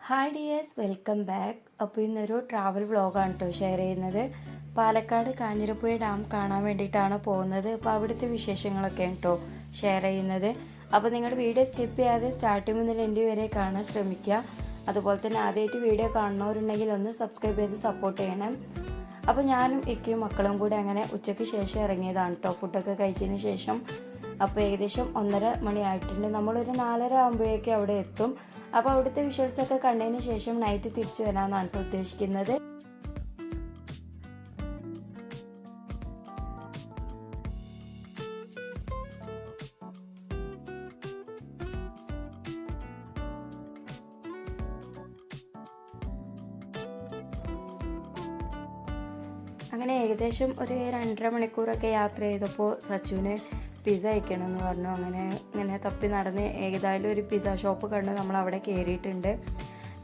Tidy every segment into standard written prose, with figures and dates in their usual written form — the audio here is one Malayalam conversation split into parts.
Hi dears, welcome back. അപ്പോൾ ഇന്നൊരു ട്രാവൽ വ്ളോഗാണ് കേട്ടോ ഷെയർ ചെയ്യുന്നത്. പാലക്കാട് കാഞ്ഞിരപ്പുഴ ഡാം കാണാൻ വേണ്ടിയിട്ടാണ് പോകുന്നത്. അപ്പോൾ അവിടുത്തെ വിശേഷങ്ങളൊക്കെയാണ് കേട്ടോ ഷെയർ ചെയ്യുന്നത്. അപ്പോൾ നിങ്ങൾ വീഡിയോ സ്കിപ്പ് ചെയ്യാതെ സ്റ്റാർട്ടിങ് മുതൽ എൻ്റെ വരെ കാണാൻ ശ്രമിക്കുക. അതുപോലെ തന്നെ ആദ്യമായിട്ട് വീഡിയോ കാണുന്നവരുണ്ടെങ്കിൽ ഒന്ന് സബ്സ്ക്രൈബ് ചെയ്ത് സപ്പോർട്ട് ചെയ്യണം. അപ്പോൾ ഞാനും ഇക്കയും മക്കളും കൂടി അങ്ങനെ ഉച്ചയ്ക്ക് ശേഷം ഇറങ്ങിയതാണ് കേട്ടോ, ഫുഡൊക്കെ കഴിച്ചതിന് ശേഷം. അപ്പോൾ ഏകദേശം 1:30 മണിയായിട്ടുണ്ട്. നമ്മളൊരു 4:30 ആകുമ്പോഴേക്കും അവിടെ എത്തും. അപ്പോൾ അവിടുത്തെ വിഷ്വൽസൊക്കെ കണ്ടതിന് ശേഷം നൈറ്റ് തിരിച്ചു വരാമെന്നാണ് കേട്ടോ ഉദ്ദേശിക്കുന്നത്. അങ്ങനെ ഏകദേശം ഒരു 2.5 മണിക്കൂറൊക്കെ യാത്ര ചെയ്തപ്പോൾ സച്ചുവിന് പിസ്സ കഴിക്കണമെന്ന് പറഞ്ഞു. അങ്ങനെ തപ്പി നടന്ന് ഏതായാലും ഒരു പിസ്സ ഷോപ്പ് കണ്ട് നമ്മൾ അവിടെ കയറിയിട്ടുണ്ട്.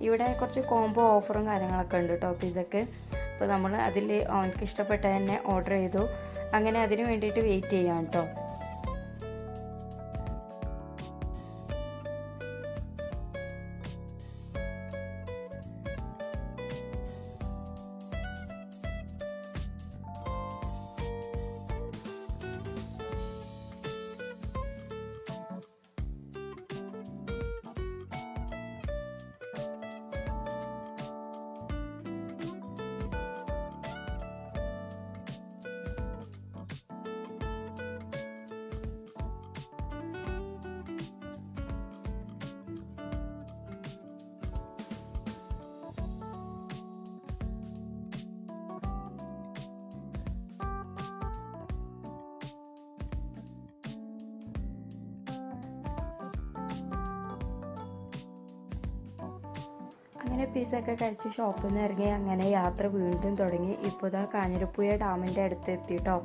ഇവിടെ കുറച്ച് കോംബോ ഓഫറും കാര്യങ്ങളൊക്കെ ഉണ്ട് കേട്ടോ പിസ്സക്ക്. അപ്പോൾ നമ്മൾ അതിൽ അവനക്ക് ഇഷ്ടപ്പെട്ട തന്നെ ഓർഡർ ചെയ്തു. അങ്ങനെ അതിന് വേണ്ടിയിട്ട് വെയിറ്റ് ചെയ്യാം കേട്ടോ. അങ്ങനെ പിസ്സയൊക്കെ കഴിച്ച് ഷോപ്പിൽ നിന്ന് ഇറങ്ങി അങ്ങനെ യാത്ര വീണ്ടും തുടങ്ങി. ഇപ്പോൾ ഇതാ കാഞ്ഞിരപ്പുഴ ഡാമിൻ്റെ അടുത്ത് എത്തിയിട്ടോ.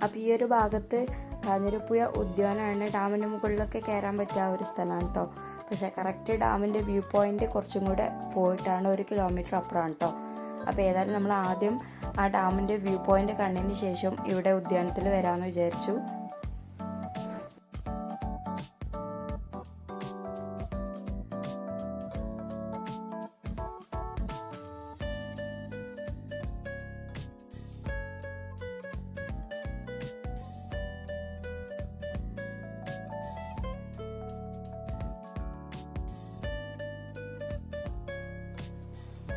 അപ്പോൾ ഈ ഒരു ഭാഗത്ത് കാഞ്ഞിരപ്പുഴ ഉദ്യാനമാണ്. ഡാമിൻ്റെ മുകളിലൊക്കെ കയറാൻ പറ്റിയ ഒരു സ്ഥലമാണ് കേട്ടോ. പക്ഷേ കറക്റ്റ് ഡാമിൻ്റെ വ്യൂ പോയിൻ്റ് കുറച്ചും കൂടെ പോയിട്ടാണ് 1 കിലോമീറ്റർ അപ്പുറമാണ് കേട്ടോ. അപ്പോൾ ഏതായാലും നമ്മൾ ആദ്യം ആ ഡാമിൻ്റെ വ്യൂ പോയിൻ്റ് കണ്ടതിന് ശേഷം ഇവിടെ ഉദ്യാനത്തിൽ വരാമെന്ന് വിചാരിച്ചു.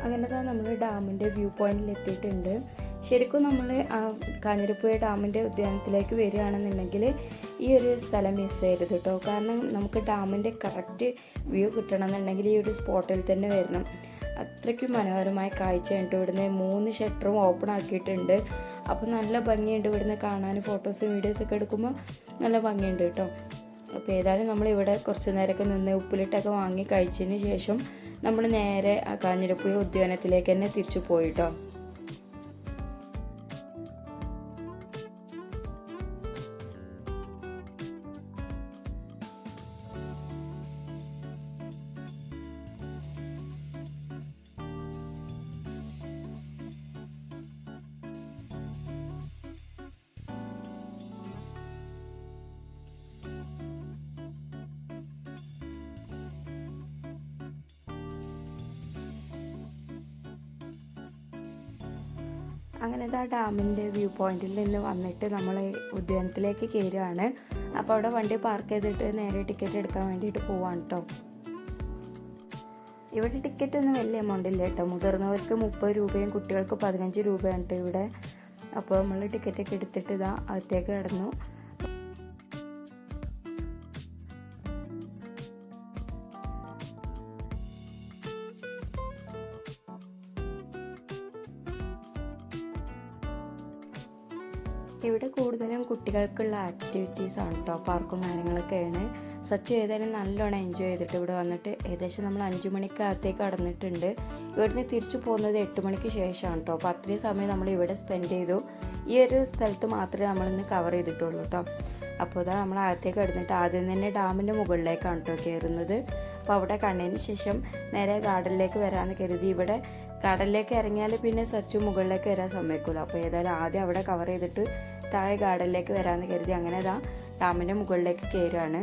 അങ്ങനെ തന്നെ നമ്മൾ ഡാമിൻ്റെ വ്യൂ പോയിന്റിൽ എത്തിയിട്ടുണ്ട്. ശരിക്കും നമ്മൾ കാഞ്ഞിരപ്പുഴ ഡാമിൻ്റെ ഉദ്യാനത്തിലേക്ക് വരികയാണെന്നുണ്ടെങ്കിൽ ഈ ഒരു സ്ഥലം മിസ് ചെയ്യരുത് കേട്ടോ. കാരണം നമുക്ക് ഡാമിൻ്റെ കറക്റ്റ് വ്യൂ കിട്ടണമെന്നുണ്ടെങ്കിൽ ഈ ഒരു സ്പോട്ടിൽ തന്നെ വരണം. അത്രയ്ക്കും മനോഹരമായ കാഴ്ചയുണ്ട്. ഇവിടുന്ന് 3 ഷട്ടറും ഓപ്പൺ ആക്കിയിട്ടുണ്ട്. അപ്പോൾ നല്ല ഭംഗിയുണ്ട് ഇവിടുന്ന് കാണാൻ. ഫോട്ടോസും വീഡിയോസൊക്കെ എടുക്കുമ്പോൾ നല്ല ഭംഗിയുണ്ട് കേട്ടോ. അപ്പോൾ ഏതായാലും നമ്മളിവിടെ കുറച്ച് നേരമൊക്കെ നിന്ന് ഉപ്പിലിട്ടൊക്കെ വാങ്ങി കഴിച്ചതിന് ശേഷം നമ്മൾ നേരെ ആ കാഞ്ഞിരപ്പുഴ ഉദ്യാനത്തിലേക്ക് തന്നെ തിരിച്ചു പോയിട്ടോ. അങ്ങനെ ആ ഡാമിൻ്റെ വ്യൂ പോയിന്റിൽ നിന്ന് വന്നിട്ട് നമ്മൾ ഉദ്യാനത്തിലേക്ക് കയറുകയാണ്. അപ്പോൾ അവിടെ വണ്ടി പാർക്ക് ചെയ്തിട്ട് നേരെ ടിക്കറ്റ് എടുക്കാൻ വേണ്ടിയിട്ട് പോവാണ് കേട്ടോ. ഇവിടെ ടിക്കറ്റ് ഒന്നും വലിയ എമൗണ്ട് ഇല്ല കേട്ടോ. മുതിർന്നവർക്ക് 30 രൂപയും കുട്ടികൾക്ക് 15 രൂപയാണ് കേട്ടോ ഇവിടെ. അപ്പോൾ നമ്മൾ ടിക്കറ്റൊക്കെ എടുത്തിട്ട് ഇതാ അകത്തേക്ക് കിടന്നു. ഇവിടെ കൂടുതലും കുട്ടികൾക്കുള്ള ആക്ടിവിറ്റീസാണ് കേട്ടോ. പാർക്കും കാര്യങ്ങളൊക്കെയാണ്. സച്ചു ഏതായാലും നല്ലോണം എൻജോയ് ചെയ്തിട്ട് ഇവിടെ വന്നിട്ട് ഏകദേശം നമ്മൾ 5 മണിക്കകത്തേക്ക് കടന്നിട്ടുണ്ട്. ഇവിടുന്ന് തിരിച്ചു പോകുന്നത് 8 മണിക്ക് ശേഷമാണ് കേട്ടോ. അപ്പോൾ അത്രയും സമയം നമ്മൾ ഇവിടെ സ്പെൻഡ് ചെയ്തു. ഈ ഒരു സ്ഥലത്ത് മാത്രമേ നമ്മളിന്ന് കവർ ചെയ്തിട്ടുള്ളൂ കേട്ടോ. അപ്പോൾ ഇതാ നമ്മൾ അകത്തേക്ക് കടന്നിട്ട് ആദ്യം തന്നെ ഡാമിൻ്റെ മുകളിലേക്കാണ് കേട്ടോ കയറുന്നത്. അപ്പോൾ അവിടെ കണ്ടതിന് ശേഷം നേരെ ഗാർഡനിലേക്ക് വരാമെന്ന് കരുതി. ഇവിടെ ഗാർഡനിലേക്ക് ഇറങ്ങിയാൽ പിന്നെ സച്ചു മുകളിലേക്ക് വരാൻ സമ്മതിക്കില്ല. അപ്പോൾ ഏതായാലും ആദ്യം അവിടെ കവർ ചെയ്തിട്ട് താഴെ ഗാർഡനിലേക്ക് വരാമെന്ന് കരുതി അങ്ങനെ ഡാമിൻ്റെ മുകളിലേക്ക് കയറുകയാണ്.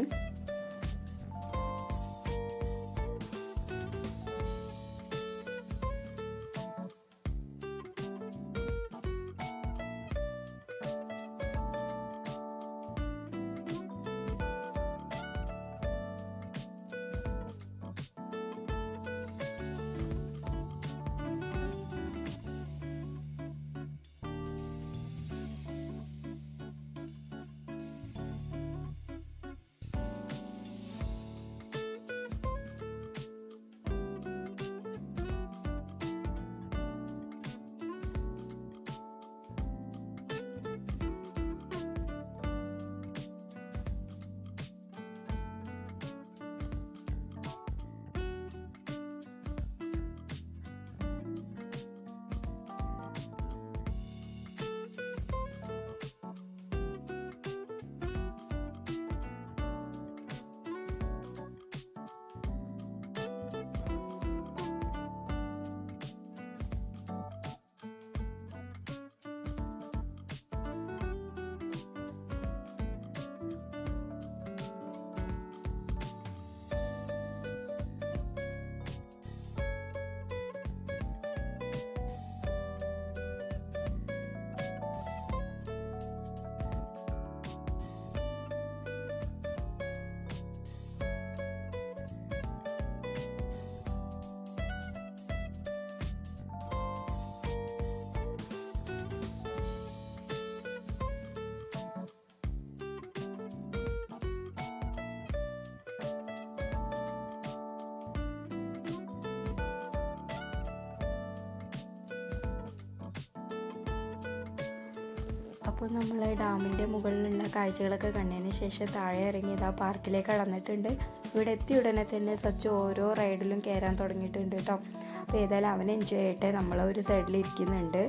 അപ്പോൾ നമ്മൾ ഡാമിൻ്റെ മുകളിലുള്ള കാഴ്ചകളൊക്കെ കണ്ടതിന് ശേഷം താഴെ ഇറങ്ങി ഇതാ പാർക്കിലേക്ക് കടന്നിട്ടുണ്ട്. ഇവിടെ എത്തിയ ഉടനെ തന്നെ സച്ച് ഓരോ റൈഡിലും കയറാൻ തുടങ്ങിയിട്ടുണ്ട് കേട്ടോ. അപ്പോൾ ഏതായാലും അവൻ എൻജോയ് ചെയ്യട്ടെ. നമ്മളൊരു സൈഡിൽ ഇരിക്കുന്നുണ്ട്.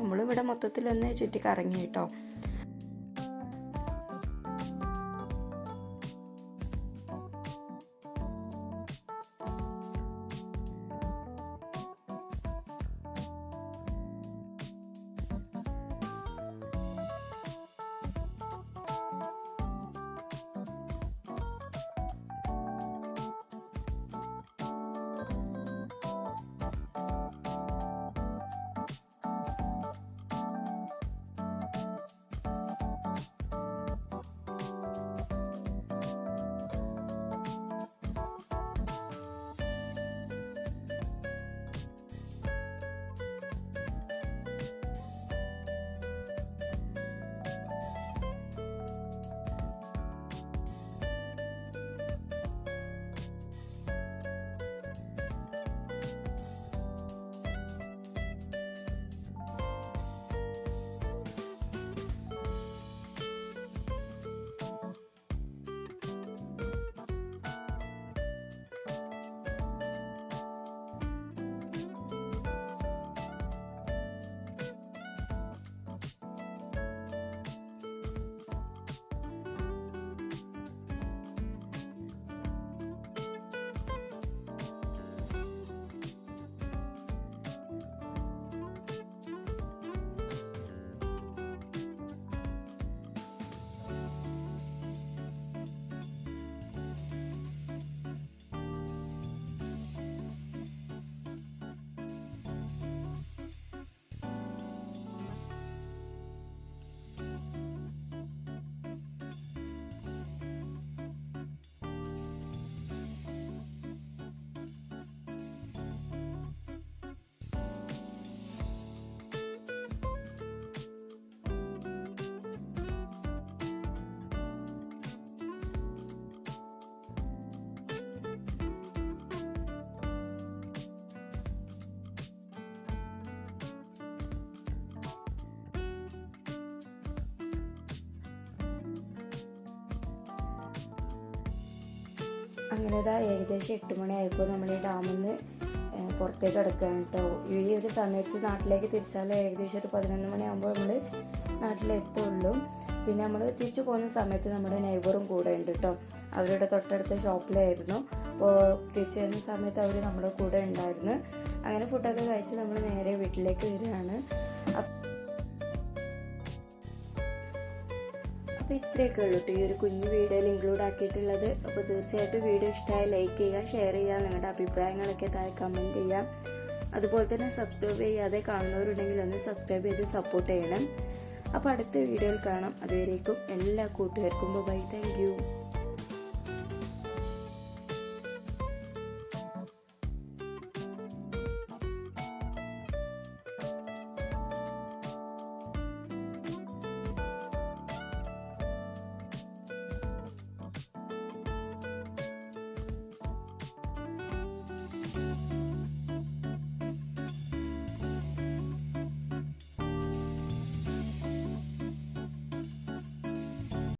നമ്മളിവിടെ മൊത്തത്തിലൊന്ന് ചുറ്റി കറങ്ങി കേട്ടോ. അങ്ങനെ ഇതാ ഏകദേശം 8 മണിയായപ്പോൾ നമ്മൾ ഈ ഡാമിൽ നിന്ന് പുറത്തേക്ക് കിടക്കുകയാണ് കേട്ടോ. ഈ ഒരു സമയത്ത് നാട്ടിലേക്ക് തിരിച്ചാൽ ഏകദേശം ഒരു 11 മണിയാകുമ്പോൾ നമ്മൾ നാട്ടിലെത്തുള്ളൂ. പിന്നെ നമ്മൾ തിരിച്ചു പോകുന്ന സമയത്ത് നമ്മുടെ നെയ്ബറും കൂടെ ഉണ്ട് കേട്ടോ. അവരുടെ തൊട്ടടുത്ത ഷോപ്പിലായിരുന്നു. അപ്പോൾ തിരിച്ചു വരുന്ന സമയത്ത് അവർ നമ്മുടെ കൂടെ ഉണ്ടായിരുന്നു. അങ്ങനെ ഫുഡൊക്കെ കഴിച്ച് നമ്മൾ നേരെ വീട്ടിലേക്ക് വരികയാണ്. അപ്പോൾ ഇത്രയൊക്കെ ഉള്ളൂ കേട്ടോ ഈ ഒരു കുഞ്ഞു വീഡിയോയിൽ ഇൻക്ലൂഡ് ആക്കിയിട്ടുള്ളത്. അപ്പോൾ തീർച്ചയായിട്ടും വീഡിയോ ഇഷ്ടമായി ലൈക്ക് ചെയ്യുക, ഷെയർ ചെയ്യുക, നിങ്ങളുടെ അഭിപ്രായങ്ങളൊക്കെ താഴെ കമൻറ്റ് ചെയ്യാം. അതുപോലെ തന്നെ സബ്സ്ക്രൈബ് ചെയ്യാതെ കാണുന്നവരുണ്ടെങ്കിൽ ഒന്ന് സബ്സ്ക്രൈബ് ചെയ്ത് സപ്പോർട്ട് ചെയ്യണം. അപ്പോൾ അടുത്ത വീഡിയോയിൽ കാണാം. അതുവരേക്കും എല്ലാ കൂട്ടുകാർക്കും ബൈ. Thank you.